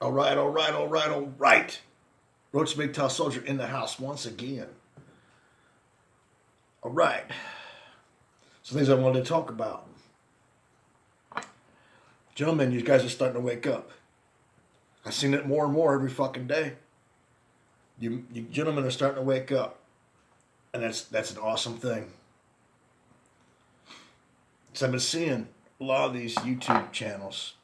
All right, all right, all right, all right. Roach MGTOW Soldier in the house once again. All right. Some things I wanted to talk about. Gentlemen, you guys are starting to wake up. I've seen it more and more every fucking day. You gentlemen are starting to wake up. And that's an awesome thing. So I've been seeing a lot of these YouTube channels.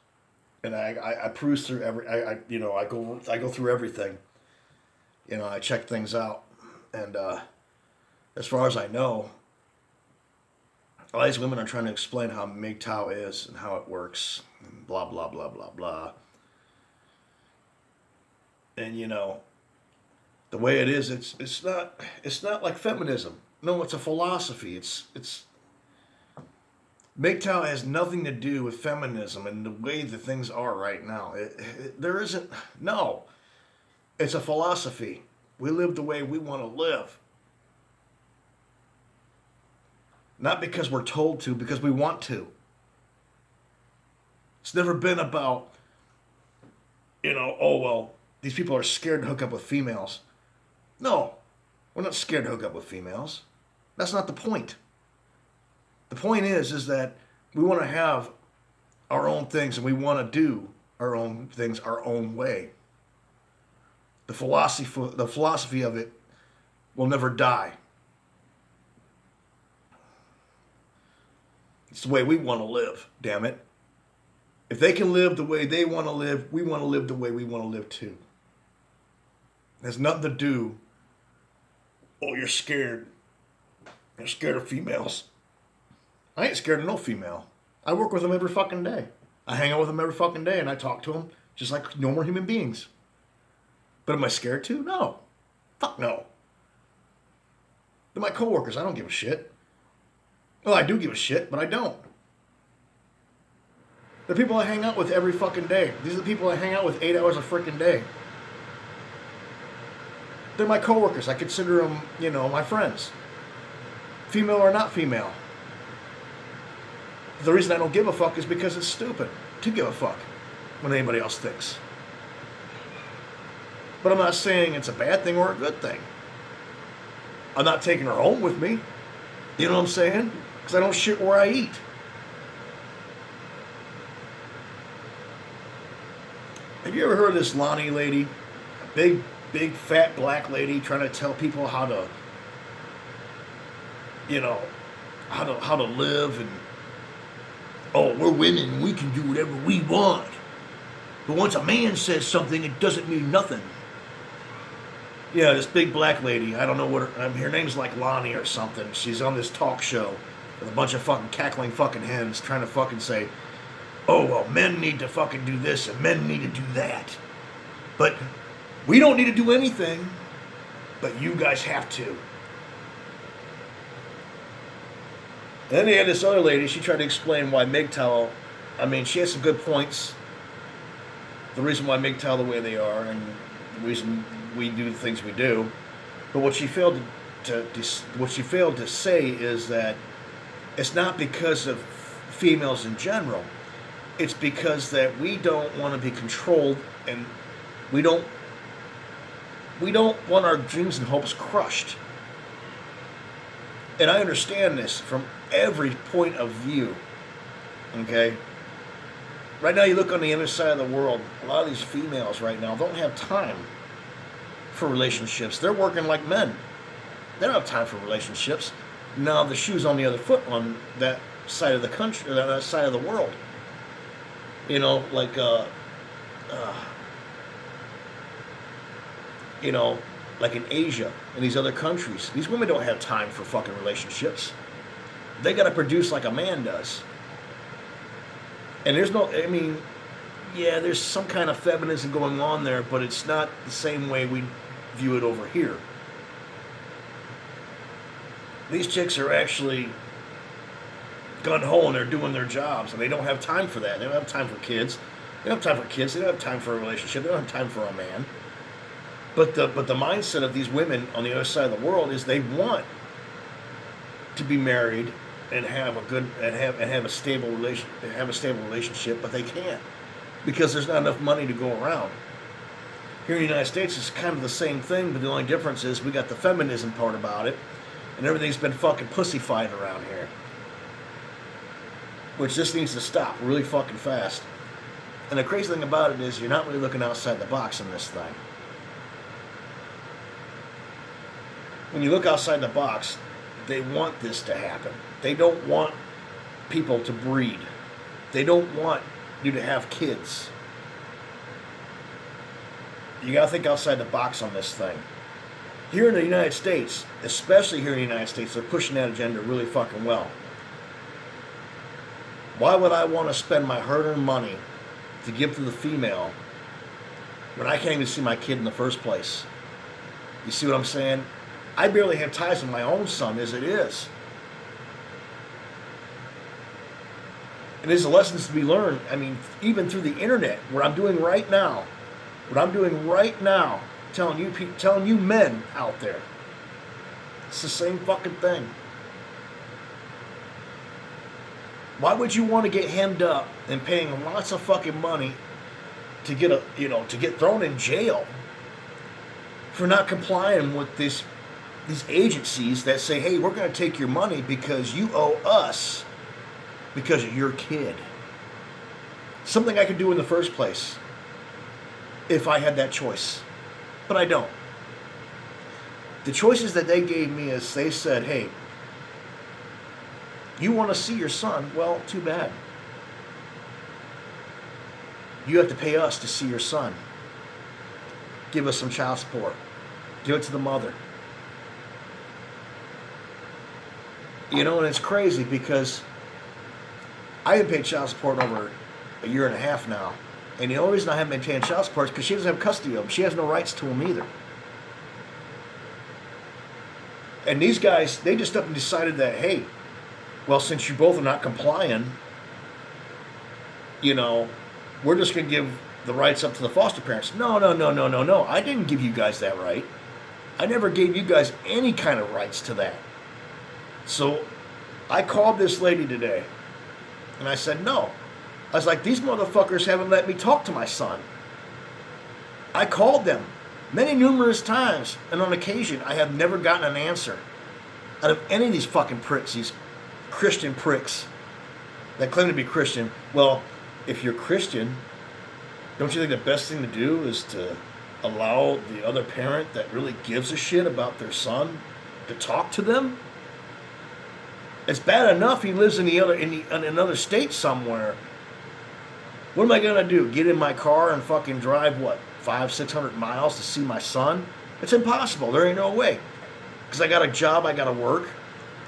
And I peruse through I go through everything. I check things out. And as far as I know, all these women are trying to explain how MGTOW is and how it works, and blah blah blah blah blah. And the way it is, it's not like feminism. No, it's a philosophy. It's MGTOW has nothing to do with feminism and the way the things are right now. There isn't. No, it's a philosophy. We live the way we want to live. Not because we're told to, because we want to. It's never been about, oh, well, these people are scared to hook up with females. No, we're not scared to hook up with females. That's not the point. The point is that we want to have our own things and we want to do our own things our own way. The philosophy of it will never die. It's the way we want to live, damn it. If they can live the way they want to live, we want to live the way we want to live too. It has nothing to do, oh, you're scared. You're scared of females. I ain't scared of no female. I work with them every fucking day. I hang out with them every fucking day and I talk to them just like normal human beings. But am I scared to? No. Fuck no. They're my coworkers. I don't give a shit. Well, I do give a shit, but I don't. The people I hang out with every fucking day. These are the people I hang out with 8 hours a freaking day. They're my coworkers. I consider them, my friends. Female or not female. The reason I don't give a fuck is because it's stupid to give a fuck when anybody else thinks. But I'm not saying it's a bad thing or a good thing. I'm not taking her home with me. You know what I'm saying? Because I don't shit where I eat. Have you ever heard of this Lonnie lady? A big, fat black lady trying to tell people how to, how to live and, oh, we're women, we can do whatever we want. But once a man says something, it doesn't mean nothing. Yeah, this big black lady, I don't know her name's like Lonnie or something. She's on this talk show with a bunch of fucking cackling fucking hens trying to fucking say, oh, well, men need to fucking do this and men need to do that. But we don't need to do anything, but you guys have to. And then they had this other lady, she tried to explain why MGTOW, she has some good points. The reason why MGTOW the way they are and the reason we do the things we do. But what she failed to say is that it's not because of females in general. It's because that we don't want to be controlled and we don't want our dreams and hopes crushed. And I understand this from every point of view. Okay? Right now you look on the other side of the world, a lot of these females right now don't have time for relationships. They're working like men. They don't have time for relationships. Now the shoe's on the other foot on that side of the country, or that side of the world. Like in Asia and these other countries. These women don't have time for fucking relationships. They gotta produce like a man does. And there's there's some kind of feminism going on there, but it's not the same way we view it over here. These chicks are actually gun-ho and they're doing their jobs, and they don't have time for that. They don't have time for kids. They don't have time for kids. They don't have time for a relationship. They don't have time for a man. But the mindset of these women on the other side of the world is they want to be married and have a stable relationship, but they can't because there's not enough money to go around. Here in the United States, it's kind of the same thing, but the only difference is we got the feminism part about it, and everything's been fucking pussyfied around here. Which this needs to stop really fucking fast. And the crazy thing about it is you're not really looking outside the box in this thing. When you look outside the box, they want this to happen. They don't want people to breed. They don't want you to have kids. You gotta think outside the box on this thing. Here in the United States, especially here in the United States, they're pushing that agenda really fucking well. Why would I want to spend my hard-earned money to give to the female when I can't even see my kid in the first place? You see what I'm saying? I barely have ties with my own son as it is. And there's lessons to be learned. I mean, even through the internet, what I'm doing right now, telling you men out there, it's the same fucking thing. Why would you want to get hemmed up and paying lots of fucking money to get thrown in jail for not complying with these agencies that say, hey, we're going to take your money because you owe us because of your kid? Something I could do in the first place if I had that choice. But I don't. The choices that they gave me is they said, hey, you want to see your son? Well, too bad. You have to pay us to see your son. Give us some child support. Give it to the mother. You know, and it's crazy because I haven't paid child support in over a year and a half now. And the only reason I haven't been paying child support is because she doesn't have custody of him. She has no rights to him either. And these guys, they just up and decided that, hey, well, since you both are not complying, we're just going to give the rights up to the foster parents. No. I didn't give you guys that right. I never gave you guys any kind of rights to that. So I called this lady today, and I said, no. I was like, these motherfuckers haven't let me talk to my son. I called them numerous times, and on occasion, I have never gotten an answer out of any of these fucking pricks, these Christian pricks that claim to be Christian. Well, if you're Christian, don't you think the best thing to do is to allow the other parent that really gives a shit about their son to talk to them? It's bad enough he lives in another state somewhere. What am I gonna do? Get in my car and fucking drive 500-600 miles to see my son? It's impossible. There ain't no way. Because I got a job, I gotta work.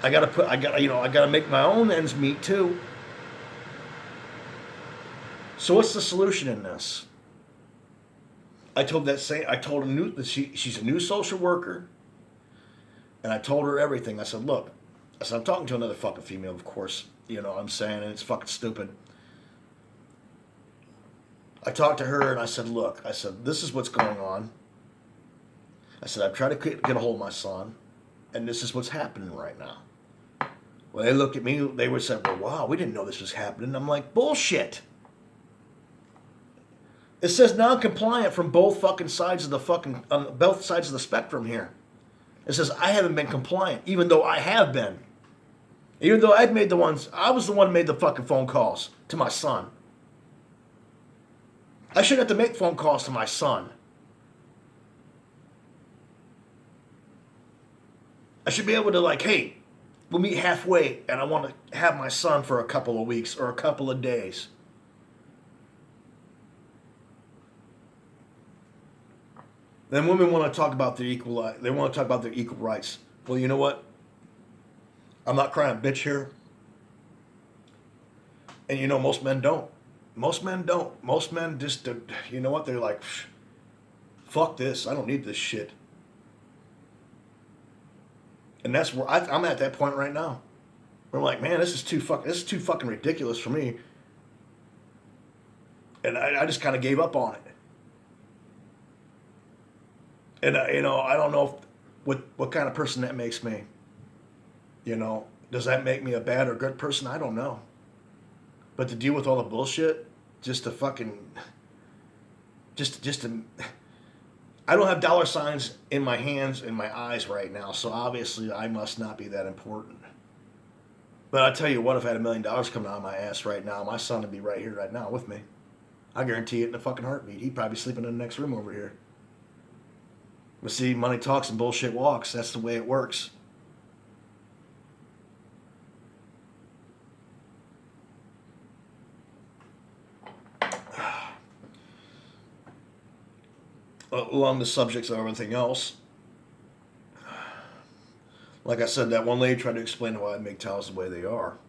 I gotta make my own ends meet too. So what's the solution in this? I told her that she's a new social worker, and I told her everything. I said, look, I'm talking to another fucking female, of course. You know what I'm saying, and it's fucking stupid. I talked to her and I said, look, this is what's going on. I said, I've tried to get a hold of my son, and this is what's happening right now. Well, they looked at me, they would say, well, wow, we didn't know this was happening. I'm like, bullshit. It says non-compliant from both fucking sides of both sides of the spectrum here. It says I haven't been compliant, even though I have been. Even though I was the one who made the fucking phone calls to my son. I shouldn't have to make phone calls to my son. I should be able to hey, we'll meet halfway and I want to have my son for a couple of weeks or a couple of days. Then women want to talk about their equal rights. Well, you know what? I'm not crying bitch here. And most men don't. Most men don't. Most men just, you know what? They're like, fuck this. I don't need this shit. And that's where I'm at that point right now. Where I'm like, man, this is too fucking ridiculous for me. And I just kind of gave up on it. And I don't know what kind of person that makes me. Does that make me a bad or good person? I don't know. But to deal with all the bullshit, just to I don't have dollar signs in my hands and my eyes right now, so obviously I must not be that important. But I tell you what, if I had $1 million coming out of my ass right now, my son would be right here right now with me. I guarantee it in a fucking heartbeat. He'd probably be sleeping in the next room over here. But see, money talks and bullshit walks. That's the way it works. Along the subjects of everything else, like I said, that one lady tried to explain why I make towels the way they are.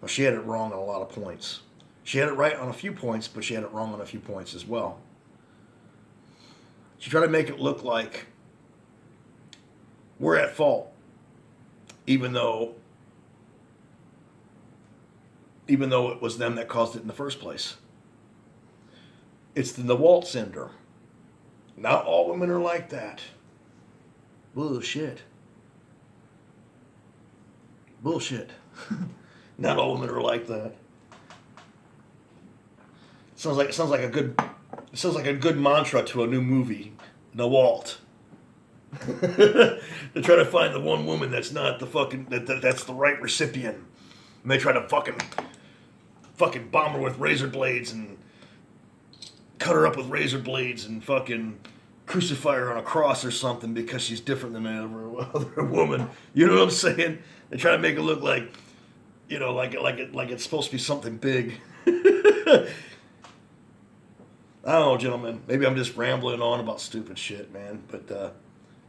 Well, she had it wrong on a lot of points. She had it right on a few points, but she had it wrong on a few points as well. She tried to make it look like we're at fault, even though it was them that caused it in the first place. It's the Walt syndrome. Not all women are like that. Bullshit. Bullshit. Not all women are like that. Sounds like a good mantra to a new movie. The Walt. They try to find the one woman that's not the fucking that's the right recipient, and they try to fucking bomb her with razor blades and cut her up with razor blades and fucking crucify her on a cross or something because she's different than every other woman. You know what I'm saying? They try to make it look like, like it's supposed to be something big. I don't know, gentlemen. Maybe I'm just rambling on about stupid shit, man. But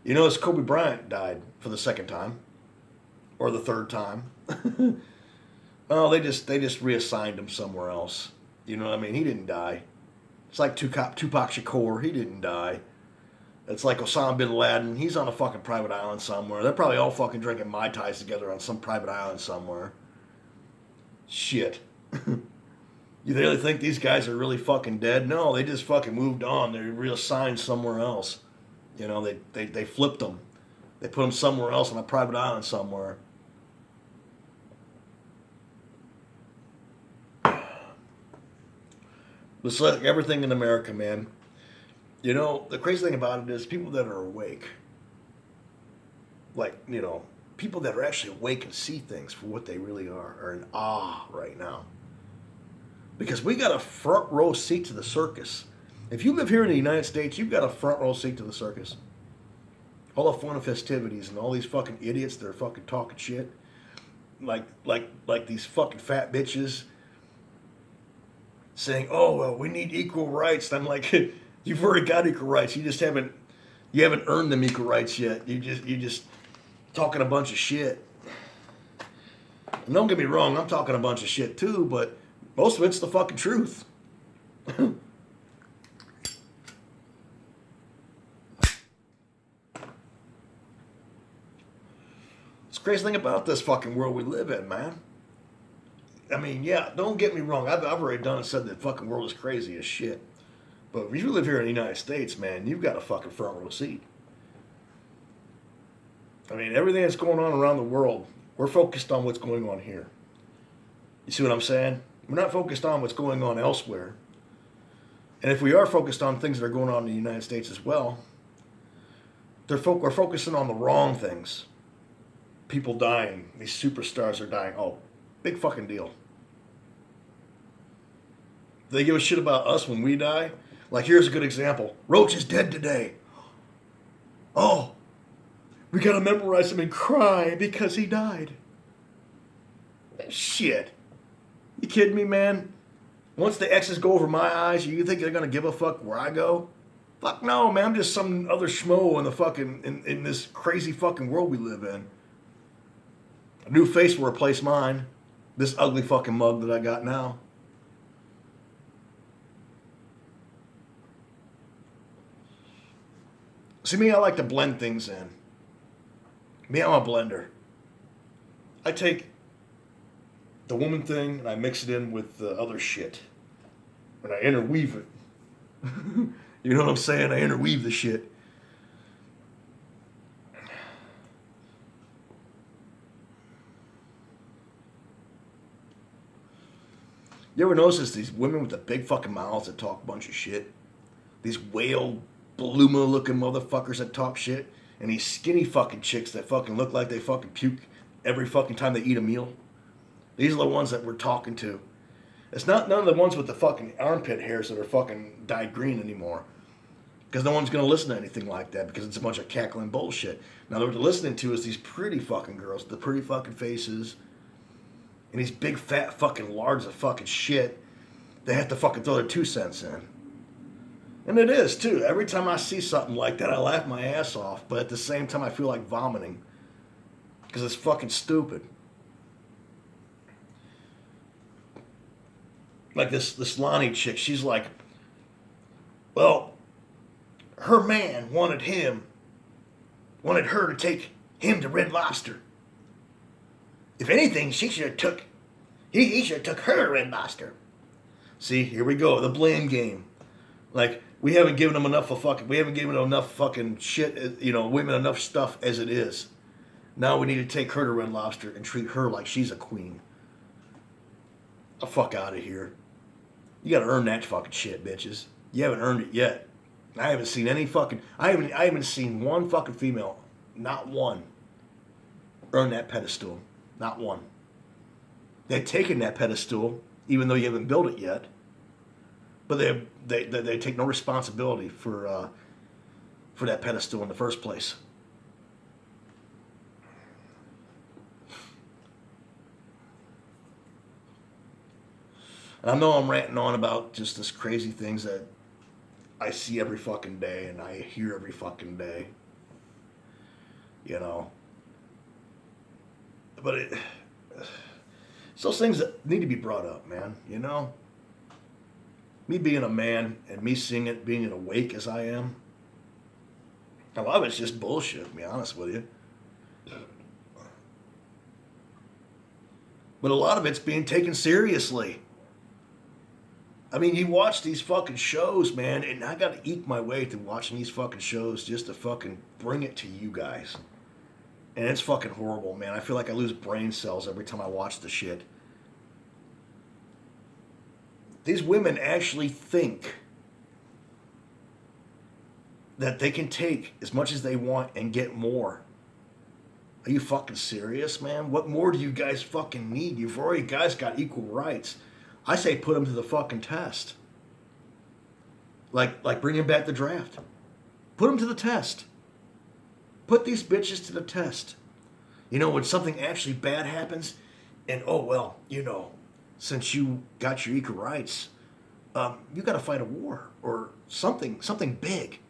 it's Kobe Bryant died for the second time, or the third time. Oh, they just reassigned him somewhere else. You know what I mean? He didn't die. It's like Tupac Shakur. He didn't die. It's like Osama bin Laden. He's on a fucking private island somewhere. They're probably all fucking drinking Mai Tais together on some private island somewhere. Shit. You really think these guys are really fucking dead? No, they just fucking moved on. They're reassigned somewhere else. They flipped them. They put them somewhere else on a private island somewhere. It's like everything in America, man. The crazy thing about it is people that are awake, people that are actually awake and see things for what they really are in awe right now. Because we got a front row seat to the circus. If you live here in the United States, you've got a front row seat to the circus. All the fun and festivities and all these fucking idiots that are fucking talking shit. Like these fucking fat bitches saying, oh, well, we need equal rights. And I'm like, you've already got equal rights. You haven't earned them equal rights yet. You just talking a bunch of shit. And don't get me wrong, I'm talking a bunch of shit too, but most of it's the fucking truth. It's the crazy thing about this fucking world we live in, man. I mean, yeah, don't get me wrong. I've already done and said that fucking world is crazy as shit. But if you live here in the United States, man, you've got a fucking front row seat. I mean, everything that's going on around the world, we're focused on what's going on here. You see what I'm saying? We're not focused on what's going on elsewhere. And if we are focused on things that are going on in the United States as well, we're focusing on the wrong things. People dying. These superstars are dying. Oh, big fucking deal. Do they give a shit about us when we die? Like, here's a good example. Roach is dead today. Oh, we gotta memorize him and cry because he died. Shit. You kidding me, man? Once the X's go over my eyes, you think they're gonna give a fuck where I go? Fuck no, man. I'm just some other schmo in the fucking in this crazy fucking world we live in. A new face will replace mine. This ugly fucking mug that I got now. See, me, I like to blend things in. Me, I'm a blender. I take the woman thing and I mix it in with the other shit. And I interweave it. You know what I'm saying? I interweave the shit. You ever notice these women with the big fucking mouths that talk a bunch of shit? These whale bloomer looking motherfuckers that talk shit, and these skinny fucking chicks that fucking look like they fucking puke every fucking time they eat a meal. These are the ones that we're talking to. It's not none of the ones with the fucking armpit hairs that are fucking dyed green anymore. Because no one's going to listen to anything like that because it's a bunch of cackling bullshit. Now, what they're listening to is these pretty fucking girls, the pretty fucking faces, and these big fat fucking lards of fucking shit. They have to fucking throw their 2 cents in. And it is, too. Every time I see something like that, I laugh my ass off. But at the same time, I feel like vomiting. Because it's fucking stupid. Like this Lonnie chick, she's like, well, her man wanted her to take him to Red Lobster. If anything, he should have took her to Red Lobster. See, here we go, the blame game. Like, we haven't given them enough fucking shit, women enough stuff as it is. Now we need to take her to Red Lobster and treat her like she's a queen. The fuck out of here. You gotta earn that fucking shit, bitches. You haven't earned it yet. I haven't seen any fucking, I haven't seen one fucking female, not one, earn that pedestal. Not one. They've taken that pedestal, even though you haven't built it yet. But they take no responsibility for that pedestal in the first place. And I know I'm ranting on about just this crazy things that I see every fucking day and I hear every fucking day. But it's those things that need to be brought up, man, Me being a man and me seeing it, being awake as I am, a lot of it's just bullshit, to be honest with you. But a lot of it's being taken seriously. I mean, you watch these fucking shows, man, and I got to eke my way through watching these fucking shows just to fucking bring it to you guys. And it's fucking horrible, man. I feel like I lose brain cells every time I watch the shit. These women actually think that they can take as much as they want and get more. Are you fucking serious, man? What more do you guys fucking need? You've already guys got equal rights. I say put them to the fucking test. Like bringing back the draft. Put them to the test. Put these bitches to the test. When something actually bad happens, and since you got your equal rights, you got to fight a war or something big.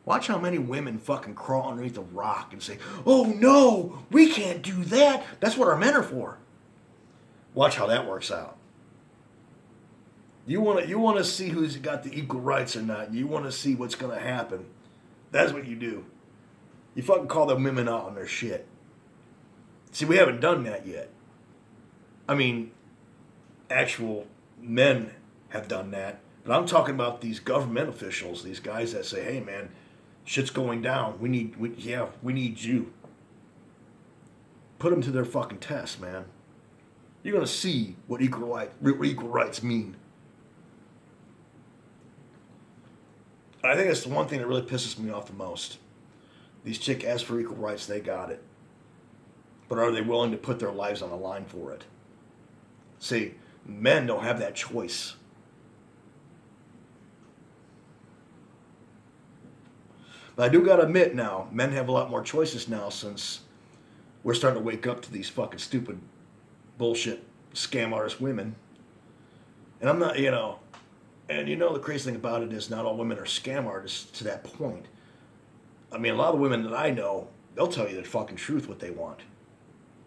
Watch how many women fucking crawl underneath a rock and say, "Oh no, we can't do that. That's what our men are for." Watch how that works out. You want to see who's got the equal rights or not. You want to see what's going to happen. That's what you do. You fucking call them women out on their shit. See, we haven't done that yet. I mean, actual men have done that. But I'm talking about these government officials, these guys that say, "Hey, man, shit's going down. We need you." Put them to their fucking test, man. You're going to see what equal rights mean. I think that's the one thing that really pisses me off the most. These chicks ask for equal rights, they got it. But are they willing to put their lives on the line for it? See, men don't have that choice. But I do gotta admit now, men have a lot more choices now since we're starting to wake up to these fucking stupid bullshit scam artist women. And I'm not, and the crazy thing about it is not all women are scam artists to that point. I mean, a lot of women that I know, they'll tell you the fucking truth what they want.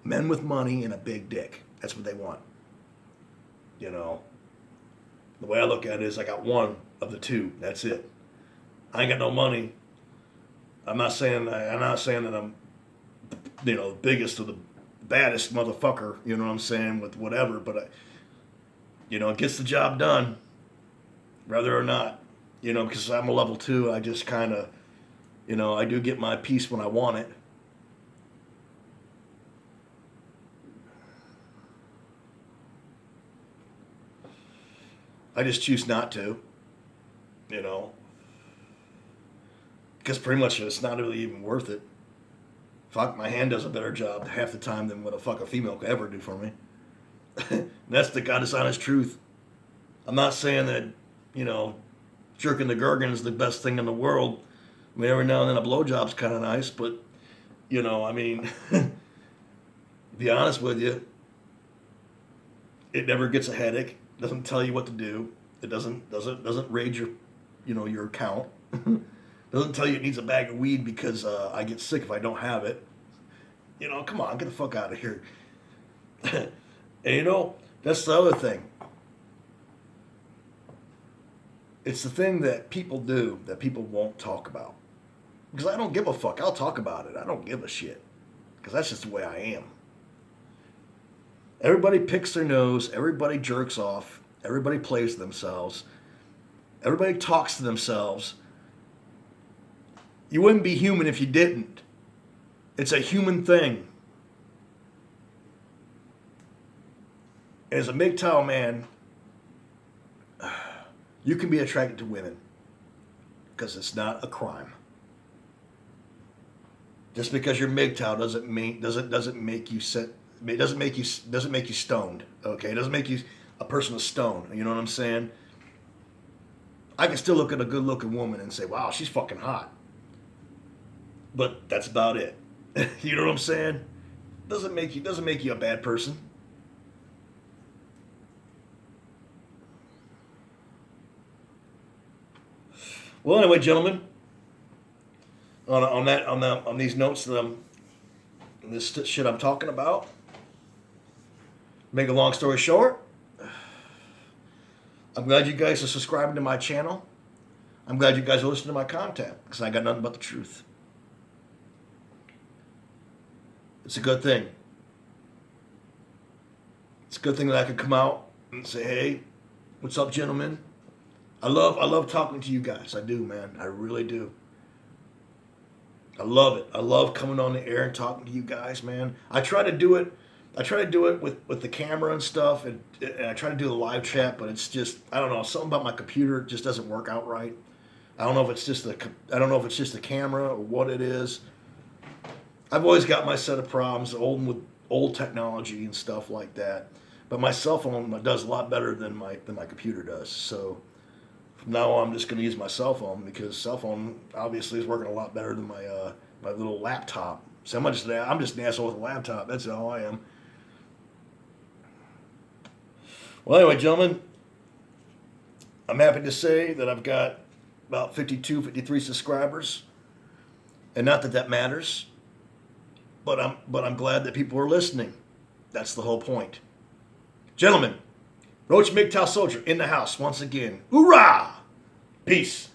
Men with money and a big dick. That's what they want. The way I look at it is I got one of the two. That's it. I ain't got no money. I'm not saying that I'm, the biggest or the baddest motherfucker, you know what I'm saying, with whatever, but it gets the job done, whether or not, because I'm a level 2, I just kind of, I do get my piece when I want it. I just choose not to, Because pretty much it's not really even worth it. Fuck, my hand does a better job half the time than what a fucking female could ever do for me. That's the goddess honest truth. I'm not saying that, you know, jerking the Gherkin is the best thing in the world. I mean, every now and then a blowjob's kind of nice, but, you know, I mean, to be honest with you, it never gets a headache. Doesn't tell you what to do. It doesn't raid your, you know, your account. Doesn't tell you it needs a bag of weed because I get sick if I don't have it. You know, come on, get the fuck out of here. And you know, that's the other thing. It's the thing that people do that people won't talk about. Because I don't give a fuck. I'll talk about it. I don't give a shit. Because that's just the way I am. Everybody picks their nose. Everybody jerks off. Everybody plays themselves. Everybody talks to themselves. You wouldn't be human if you didn't. It's a human thing. As a MGTOW man, you can be attracted to women because it's not a crime. Just because you're MGTOW doesn't make you stoned. Okay, it doesn't make you a person of stone. You know what I'm saying? I can still look at a good-looking woman and say, "Wow, she's fucking hot," but that's about it. You know what I'm saying? Doesn't make you a bad person. Well, anyway, gentlemen, on these notes that this shit I'm talking about, make a long story short, I'm glad you guys are subscribing to my channel. I'm glad you guys are listening to my content because I got nothing but the truth. It's a good thing. It's a good thing that I could come out and say, "Hey, what's up, gentlemen?" I love talking to you guys. I do, man. I really do. I love it. I love coming on the air and talking to you guys, man. I try to do it with the camera and stuff, and I try to do the live chat, but it's just, I don't know, something about my computer just doesn't work out right. I don't know if it's just the camera or what it is. I've always got my set of problems, with old technology and stuff like that. But my cell phone does a lot better than my computer does. So from now on, I'm just going to use my cell phone because cell phone obviously is working a lot better than my little laptop. So I'm just an asshole with a laptop. That's all I am. Well, anyway, gentlemen, I'm happy to say that I've got about 52, 53 subscribers, and not that matters, but I'm glad that people are listening. That's the whole point. Gentlemen, Roach MGTOW Soldier in the house once again. Hoorah! Peace.